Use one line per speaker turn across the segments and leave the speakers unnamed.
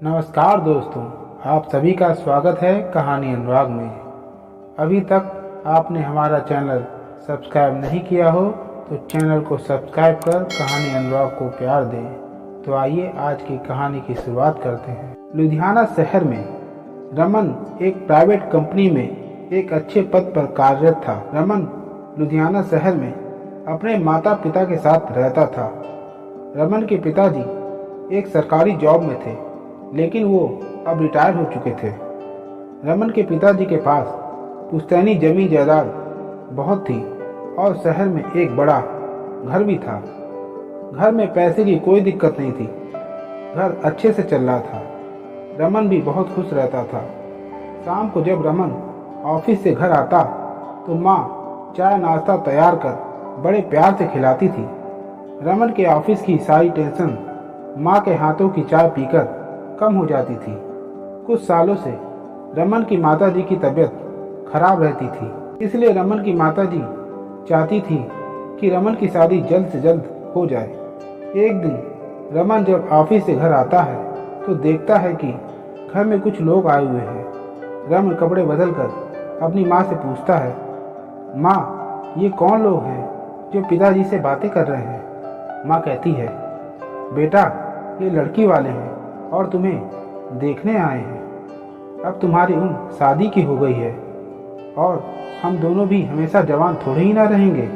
नमस्कार दोस्तों, आप सभी का स्वागत है कहानी अनुराग में। अभी तक आपने हमारा चैनल सब्सक्राइब नहीं किया हो तो चैनल को सब्सक्राइब कर कहानी अनुराग को प्यार दें। तो आइए आज की कहानी की शुरुआत करते हैं। लुधियाना शहर में रमन एक प्राइवेट कंपनी में एक अच्छे पद पर कार्यरत था। रमन लुधियाना शहर में अपने माता पिता के साथ रहता था। रमन के पिताजी एक सरकारी जॉब में थे, लेकिन वो अब रिटायर हो चुके थे। रमन के पिताजी के पास पुश्तैनी जमीन जायदाद बहुत थी और शहर में एक बड़ा घर भी था। घर में पैसे की कोई दिक्कत नहीं थी, घर अच्छे से चल रहा था। रमन भी बहुत खुश रहता था। शाम को जब रमन ऑफिस से घर आता तो माँ चाय नाश्ता तैयार कर बड़े प्यार से खिलाती थी। रमन के ऑफिस की सारी टेंशन माँ के हाथों की चाय पीकर कम हो जाती थी। कुछ सालों से रमन की माताजी की तबीयत खराब रहती थी, इसलिए रमन की माताजी चाहती थी कि रमन की शादी जल्द से जल्द हो जाए। एक दिन रमन जब ऑफिस से घर आता है तो देखता है कि घर में कुछ लोग आए हुए हैं। रमन कपड़े बदलकर अपनी माँ से पूछता है, माँ ये कौन लोग हैं जो पिताजी से बातें कर रहे हैं? माँ कहती है, बेटा ये लड़की वाले हैं और तुम्हें देखने आए हैं। अब तुम्हारी उम्र शादी की हो गई है और हम दोनों भी हमेशा जवान थोड़े ही ना रहेंगे।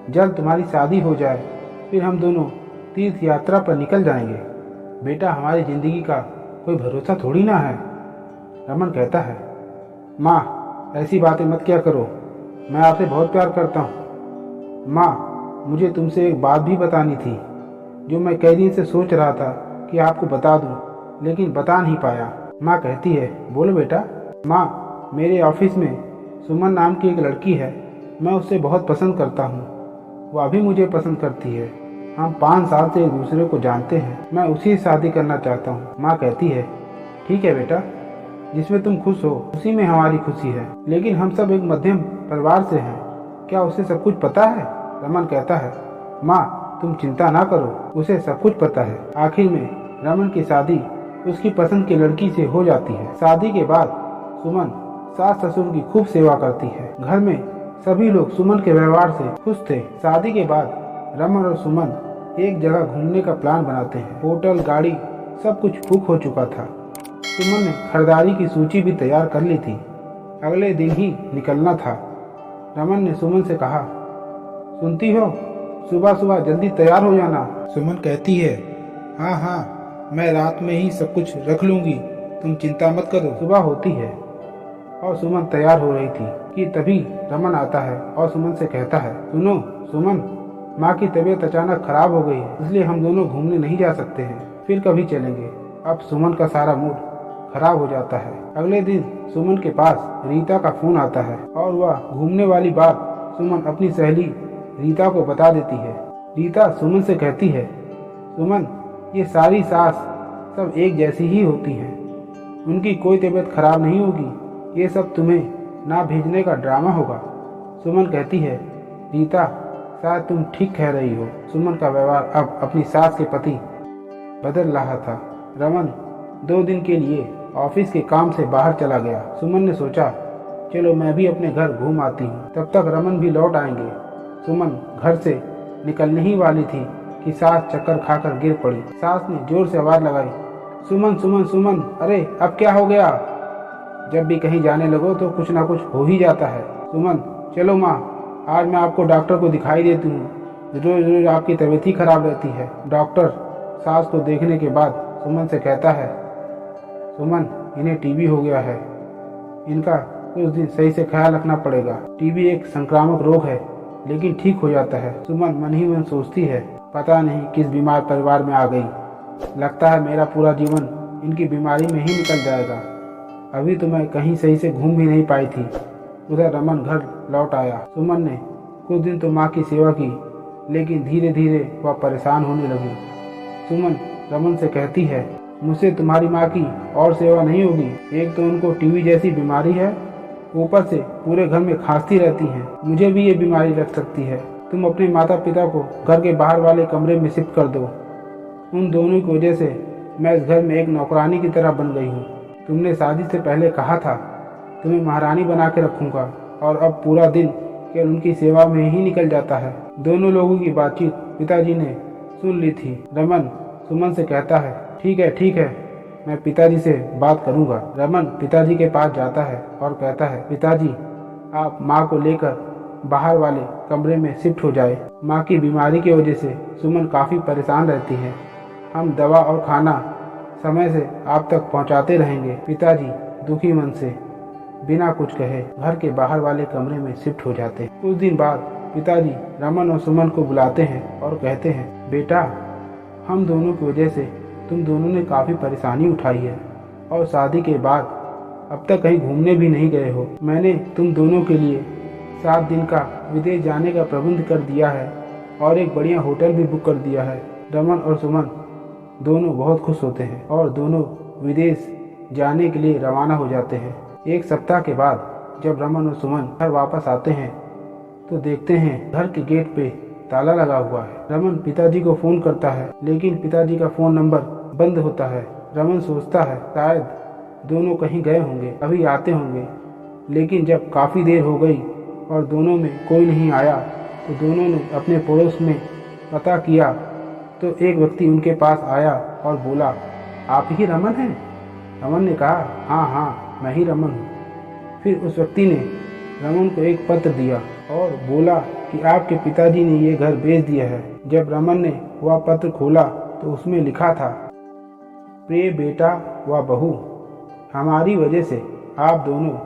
जल्द तुम्हारी शादी हो जाए फिर हम दोनों तीर्थ यात्रा पर निकल जाएंगे। बेटा हमारी ज़िंदगी का कोई भरोसा थोड़ी ना है। रमन कहता है, माँ ऐसी बातें मत क्या करो, मैं आपसे बहुत प्यार करता हूँ। माँ मुझे तुमसे एक बात भी बतानी थी जो मैं कई दिन से सोच रहा था कि आपको बता दूँ, लेकिन बता नहीं पाया। माँ कहती है, बोलो बेटा। माँ मेरे ऑफिस में सुमन नाम की एक लड़की है, मैं उससे बहुत पसंद करता हूँ, वह भी मुझे पसंद करती है। हम 5 साल से एक दूसरे को जानते हैं, मैं उसी से शादी करना चाहता हूँ। माँ कहती है, ठीक है बेटा, जिसमें तुम खुश हो उसी में हमारी खुशी है, लेकिन हम सब एक मध्यम परिवार से हैं, क्या उसे सब कुछ पता है? रमन कहता है, माँ तुम चिंता ना करो, उसे सब कुछ पता है। आखिर में रमन की शादी उसकी पसंद की लड़की से हो जाती है। शादी के बाद सुमन सास ससुर की खूब सेवा करती है। घर में सभी लोग सुमन के व्यवहार से खुश थे। शादी के बाद रमन और सुमन एक जगह घूमने का प्लान बनाते हैं। होटल, गाड़ी सब कुछ बुक हो चुका था। सुमन ने खरीदारी की सूची भी तैयार कर ली थी, अगले दिन ही निकलना था। रमन ने सुमन से कहा, सुनती हो, सुबह सुबह जल्दी तैयार हो जाना। सुमन कहती है, हाँ हाँ मैं रात में ही सब कुछ रख लूंगी, तुम चिंता मत करो। सुबह होती है और सुमन तैयार हो रही थी कि तभी रमन आता है और सुमन से कहता है, सुनो सुमन, माँ की तबीयत अचानक खराब हो गई है, इसलिए हम दोनों घूमने नहीं जा सकते हैं, फिर कभी चलेंगे। अब सुमन का सारा मूड खराब हो जाता है। अगले दिन सुमन के पास रीता का फोन आता है और वह घूमने वाली बात सुमन अपनी सहेली रीता को बता देती है। रीता सुमन से कहती है, सुमन ये सारी सास सब एक जैसी ही होती हैं, उनकी कोई तबीयत खराब नहीं होगी, ये सब तुम्हें ना भेजने का ड्रामा होगा। सुमन कहती है, रीता शायद तुम ठीक कह रही हो। सुमन का व्यवहार अब अपनी सास के प्रति बदल रहा था। रमन 2 दिन के लिए ऑफिस के काम से बाहर चला गया। सुमन ने सोचा, चलो मैं भी अपने घर घूम आती हूँ, तब तक रमन भी लौट आएंगे। सुमन घर से निकलने ही वाली थी कि सास चक्कर खाकर गिर पड़ी। सास ने जोर से आवाज लगाई, सुमन सुमन सुमन, अरे अब क्या हो गया? जब भी कहीं जाने लगो तो कुछ ना कुछ हो ही जाता है। सुमन चलो माँ, आज मैं आपको डॉक्टर को दिखाई देती हूँ, रोज रोज आपकी तबीयत ही खराब रहती है। डॉक्टर सास को देखने के बाद सुमन से कहता है, सुमन इन्हें टीबी हो गया है, इनका कुछ दिन सही से ख्याल रखना पड़ेगा। टीबी एक संक्रामक रोग है, लेकिन ठीक हो जाता है। सुमन मन ही मन सोचती है, पता नहीं किस बीमार परिवार में आ गई, लगता है मेरा पूरा जीवन इनकी बीमारी में ही निकल जाएगा। अभी तो मैं कहीं सही से घूम भी नहीं पाई थी। उधर रमन घर लौट आया। सुमन ने कुछ दिन तो माँ की सेवा की, लेकिन धीरे धीरे वह परेशान होने लगी। सुमन रमन से कहती है, मुझसे तुम्हारी माँ की और सेवा नहीं होगी। एक तो उनको टीबी जैसी बीमारी है, ऊपर से पूरे घर में खांसती रहती हैं, मुझे भी ये बीमारी लग सकती है। तुम अपने माता पिता को घर के बाहर वाले कमरे में शिफ्ट कर दो, उन दोनों की वजह से मैं इस घर में एक नौकरानी की तरह बन गई हूँ। तुमने शादी से पहले कहा था तुम्हें महारानी बना के रखूँगा, और अब पूरा दिन केवल उनकी सेवा में ही निकल जाता है। दोनों लोगों की बातचीत पिताजी ने सुन ली थी। रमन सुमन से कहता है, ठीक है, मैं पिताजी से बात करूँगा। रमन पिताजी के पास जाता है और कहता है, पिताजी आप माँ को लेकर बाहर वाले कमरे में शिफ्ट हो जाए। माँ की बीमारी की वजह से सुमन काफ़ी परेशान रहती है। हम दवा और खाना समय से आप तक पहुँचाते रहेंगे। पिताजी दुखी मन से बिना कुछ कहे घर के बाहर वाले कमरे में शिफ्ट हो जाते हैं। कुछ दिन बाद पिताजी रमन और सुमन को बुलाते हैं और कहते हैं, बेटा हम दोनों की वजह से तुम दोनों ने काफ़ी परेशानी उठाई है, और शादी के बाद अब तक कहीं घूमने भी नहीं गए हो। मैंने तुम दोनों के लिए 7 दिन का विदेश जाने का प्रबंध कर दिया है और एक बढ़िया होटल भी बुक कर दिया है। रमन और सुमन दोनों बहुत खुश होते हैं और दोनों विदेश जाने के लिए रवाना हो जाते हैं। एक सप्ताह के बाद जब रमन और सुमन घर वापस आते हैं तो देखते हैं घर के गेट पे ताला लगा हुआ है। रमन पिताजी को फ़ोन करता है, लेकिन पिताजी का फ़ोन नंबर बंद होता है। रमन सोचता है शायद दोनों कहीं गए होंगे, अभी आते होंगे। लेकिन जब काफ़ी देर हो गई और दोनों में कोई नहीं आया तो दोनों ने अपने पड़ोस में पता किया तो एक व्यक्ति उनके पास आया और बोला, आप ही रमन हैं? रमन ने कहा, हाँ मैं ही रमन हूँ। फिर उस व्यक्ति ने रमन को एक पत्र दिया और बोला कि आपके पिताजी ने ये घर बेच दिया है। जब रमन ने वह पत्र खोला तो उसमें लिखा था, प्रिय बेटा व बहू, हमारी वजह से आप दोनों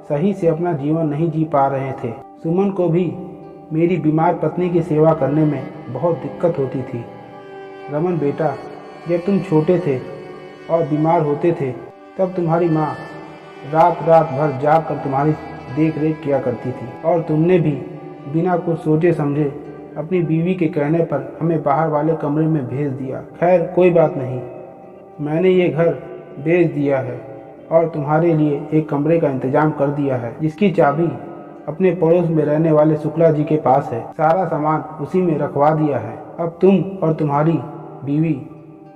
सही से अपना जीवन नहीं जी पा रहे थे। सुमन को भी मेरी बीमार पत्नी की सेवा करने में बहुत दिक्कत होती थी। रमन बेटा, जब तुम छोटे थे और बीमार होते थे तब तुम्हारी माँ रात भर जाग कर तुम्हारी देख रेख किया करती थी, और तुमने भी बिना कुछ सोचे समझे अपनी बीवी के कहने पर हमें बाहर वाले कमरे में भेज दिया। खैर कोई बात नहीं, मैंने ये घर बेच दिया है और तुम्हारे लिए एक कमरे का इंतजाम कर दिया है, जिसकी चाबी अपने पड़ोस में रहने वाले शुक्ला जी के पास है। सारा सामान उसी में रखवा दिया है। अब तुम और तुम्हारी बीवी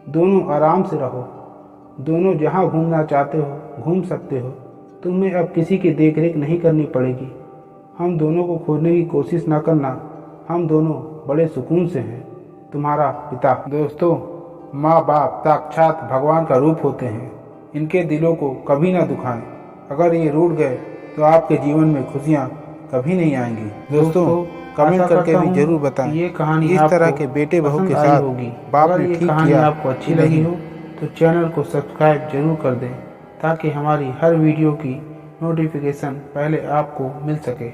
दोनों आराम से रहो। दोनों जहाँ घूमना चाहते हो घूम सकते हो। तुम्हें अब किसी की देखरेख नहीं करनी पड़ेगी। हम दोनों को खोजने की कोशिश न करना। हम दोनों बड़े सुकून से हैं। तुम्हारा पिता। दोस्तों, माँ बाप साक्षात भगवान का रूप होते हैं। इनके दिलों को कभी ना दुखाएं। अगर ये रूठ गए तो आपके जीवन में खुशियाँ कभी नहीं आएंगी। दोस्तों, कमेंट करके भी जरूर बताएं ये कहानी इस तरह के बेटे बहू के साथ होगी। बाप ने ठीक किया। आपको अच्छी लगी हो तो चैनल को सब्सक्राइब जरूर कर दें ताकि हमारी हर वीडियो की नोटिफिकेशन पहले आपको मिल सके।